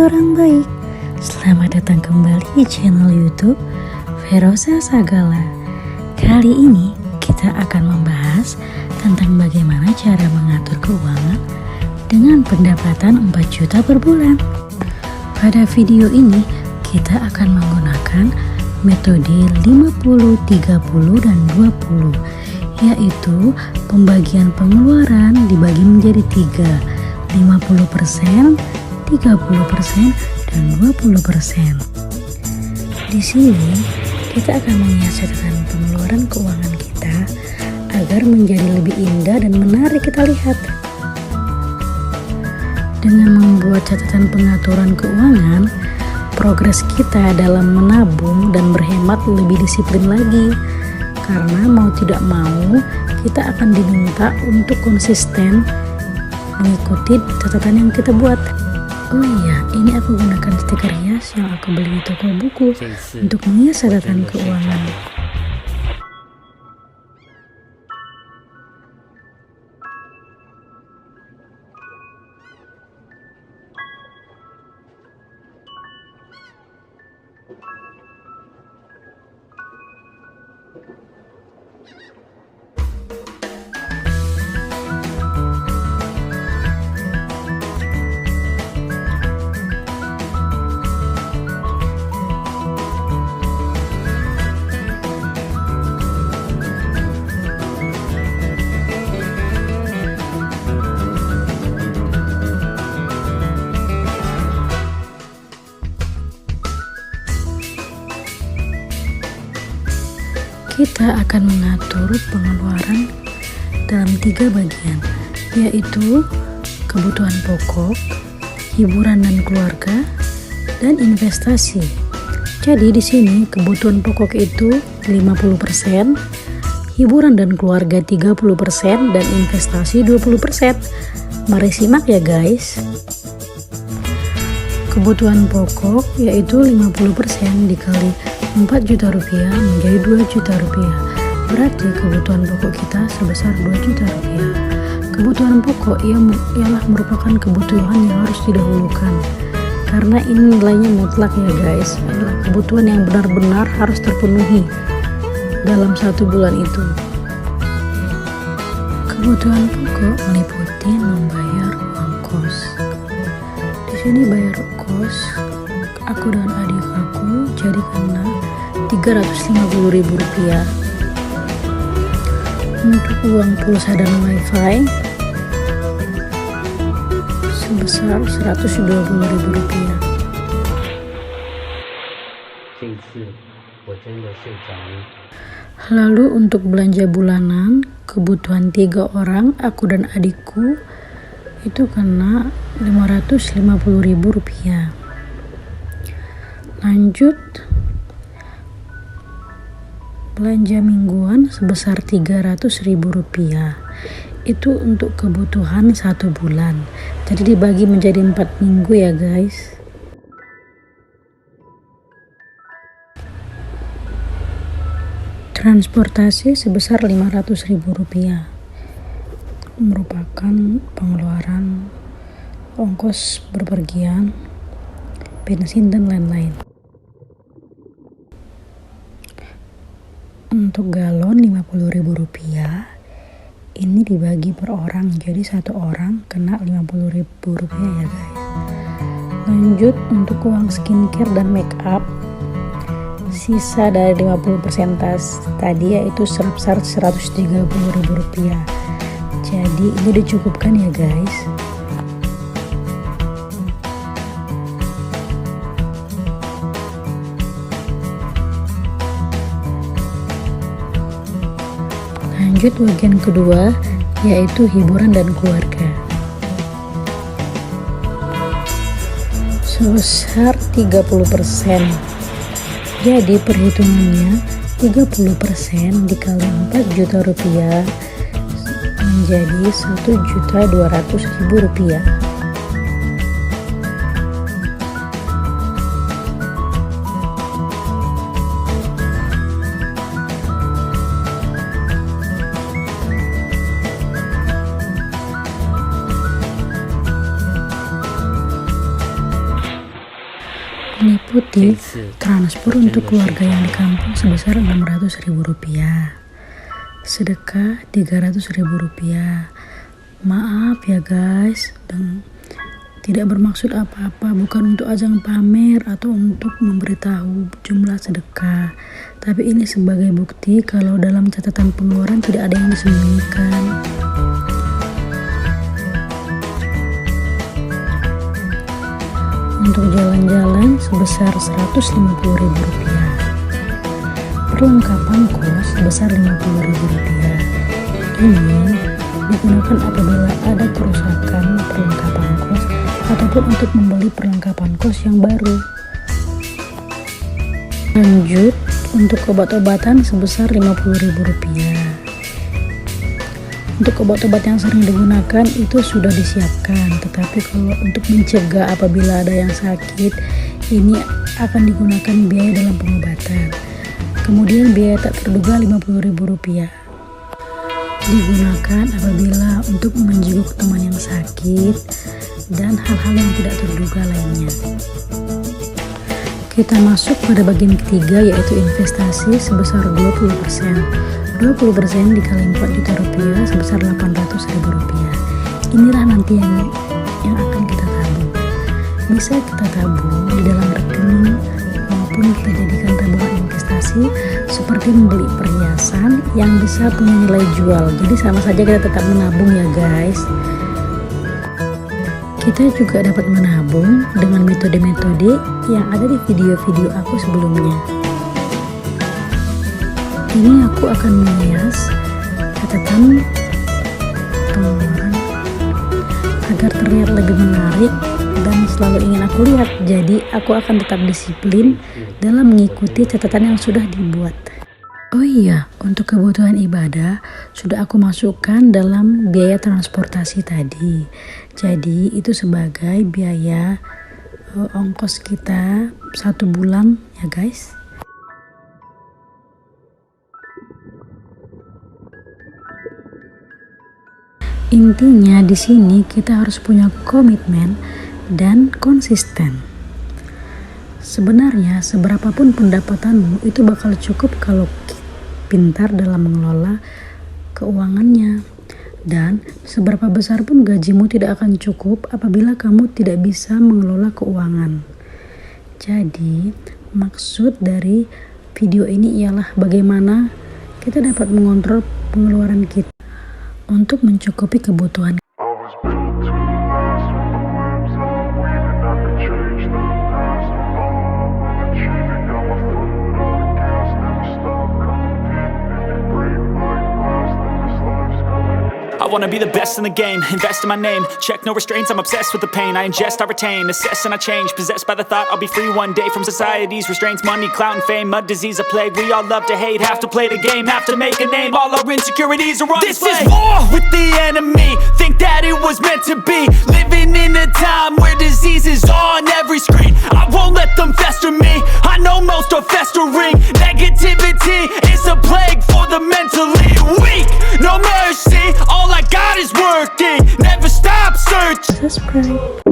orang baik. Selamat datang kembali di channel YouTube Ferosa Sagala. Kali ini kita akan membahas tentang bagaimana cara mengatur keuangan dengan pendapatan 4 juta per bulan. Pada video ini kita akan menggunakan metode 50, 30, dan 20, yaitu pembagian pengeluaran dibagi menjadi 3, 50%, 30%, dan 20%. Di sini kita akan menyiasatkan pengeluaran keuangan kita agar menjadi lebih indah dan menarik kita lihat. Dengan membuat catatan pengaturan keuangan, progres kita dalam menabung dan berhemat lebih disiplin lagi. Karena mau tidak mau, kita akan diminta untuk konsisten mengikuti catatan yang kita buat. Oh iya, ini aku gunakan stiker hias yang aku beli di toko buku untuk menghias catatan keuangan. Kita akan mengatur pengeluaran dalam 3 bagian, yaitu kebutuhan pokok, hiburan dan keluarga, dan investasi. Jadi di sini kebutuhan pokok itu 50%, hiburan dan keluarga 30%, dan investasi 20%. Mari simak ya guys. Kebutuhan pokok yaitu 50% dikali 4 juta rupiah menjadi 2 juta rupiah. Berarti kebutuhan pokok kita sebesar 2 juta rupiah. Kebutuhan pokok ialah merupakan kebutuhan yang harus didahulukan. Karena ini nilainya mutlak ya guys. Adalah kebutuhan yang benar-benar harus terpenuhi dalam 1 bulan itu. Kebutuhan pokok meliputi membayar uang kos. Di sini bayar kos aku dan adik aku jadi kena 350.000 rupiah. Untuk uang pulsa dan wifi sebesar 120.000 rupiah. Lalu untuk belanja bulanan, kebutuhan 3 orang, aku dan adikku, itu kena 550.000 rupiah. Lanjut, belanja mingguan sebesar 300.000 rupiah. Itu untuk kebutuhan 1 bulan. Jadi dibagi menjadi 4 minggu ya guys. Transportasi sebesar 500.000 rupiah. Merupakan pengeluaran ongkos berpergian, bensin, dan lain-lain. Untuk galon 50.000 rupiah, ini dibagi per orang, jadi 1 orang kena 50.000 rupiah ya guys. Lanjut untuk uang skincare dan make up, sisa dari 50% tadi yaitu sebesar 130.000 rupiah. Jadi ini dicukupkan ya guys. Lanjut bagian kedua, yaitu hiburan dan keluarga. Sebesar 30%. Jadi perhitungannya 30% dikali 4 juta rupiah menjadi 1.200.000 rupiah. meliputi transfer untuk keluarga yang di kampung sebesar Rp600.000, sedekah Rp300.000. Maaf ya guys, dan tidak bermaksud apa-apa, bukan untuk ajang pamer atau untuk memberitahu jumlah sedekah, tapi ini sebagai bukti kalau dalam catatan pengeluaran tidak ada yang disembunyikan. Untuk jalan-jalan sebesar Rp150.000. Perlengkapan kos sebesar Rp50.000. Ini digunakan apabila ada kerusakan perlengkapan kos ataupun untuk membeli perlengkapan kos yang baru. Lanjut, untuk obat-obatan sebesar Rp50.000. Untuk obat-obat yang sering digunakan itu sudah disiapkan, tetapi kalau untuk mencegah apabila ada yang sakit, ini akan digunakan biaya dalam pengobatan. Kemudian biaya tak terduga Rp50.000 digunakan apabila untuk menjenguk teman yang sakit dan hal-hal yang tidak terduga lainnya. Kita masuk pada bagian ketiga, yaitu investasi sebesar 20%. 20% dikali Rp4 juta sebesar Rp800.000. Inilah nanti yang akan kita tabung. Bisa kita tabung di dalam rekening maupun kita jadikan tabungan investasi seperti membeli perhiasan yang bisa punya nilai jual. Jadi sama saja kita tetap menabung ya guys. Kita juga dapat menabung dengan metode-metode yang ada di video-video aku sebelumnya. Ini aku akan menghias catatan pengeluaran agar terlihat lebih menarik dan selalu ingin aku lihat. Jadi aku akan tetap disiplin dalam mengikuti catatan yang sudah dibuat. Oh iya, untuk kebutuhan ibadah sudah aku masukkan dalam biaya transportasi tadi. Jadi itu sebagai biaya ongkos kita 1 bulan ya guys. Intinya di sini kita harus punya komitmen dan konsisten. Sebenarnya seberapapun pendapatanmu itu bakal cukup kalau pintar dalam mengelola keuangannya. Dan seberapa besar pun gajimu tidak akan cukup apabila kamu tidak bisa mengelola keuangan. Jadi maksud dari video ini ialah bagaimana kita dapat mengontrol pengeluaran kita untuk mencukupi kebutuhan. I wanna be the best in the game, invest in my name, check no restraints, I'm obsessed with the pain. I ingest, I retain, assess and I change, possessed by the thought I'll be free one day from society's restraints. Money, clout and fame, a disease, a plague. We all love to hate, have to play the game, have to make a name. All our insecurities are on display. This is war with the enemy, think that it was meant to be. Living in a time where disease is on every screen. I won't let them fester me, I know most are festering. Negativity is a plague for the mentally weak. No mercy, all I got is working, never stop searching. Subscribe.